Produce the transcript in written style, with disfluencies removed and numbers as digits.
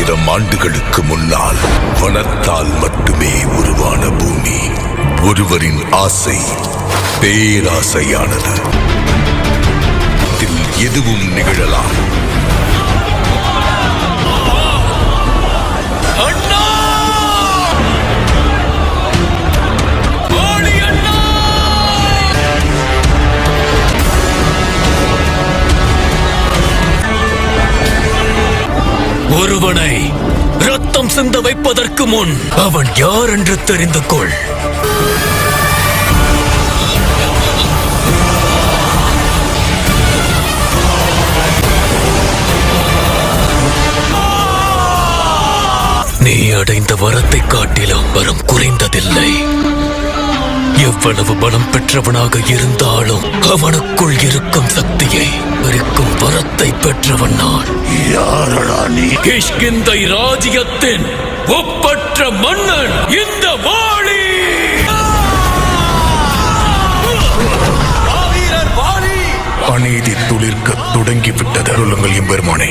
10,000 ஆண்டுகளுக்கு முன்னால் வனத்தால் மட்டுமே உருவான பூமி ஒருவரின் ஆசை பேராசையானது. இதில் எதுவும் நிகழலாம். ஒருவனை ரத்தம் சிந்த வைப்பதற்கு முன் அவன் யார் என்று தெரிந்து கொள். நீ அடைந்த வரத்தை காட்டிலும் வரம் குறைந்ததில்லை. எவ்வளவு பலம் பெற்றவனாக இருந்தாலும் அவனுக்குள் இருக்கும் சக்தியை பறிக்கும் வரத்தை பெற்றவன் நான். யாரடா நீ? கிஷ்கிந்தை ராஜ்யத்தின் ஒப்பற்ற மன்னன் இந்த வாலி. அநீதி துளிர்க்க தொடங்கிவிட்டது. சொல்லுங்கள் எம்பெருமானே,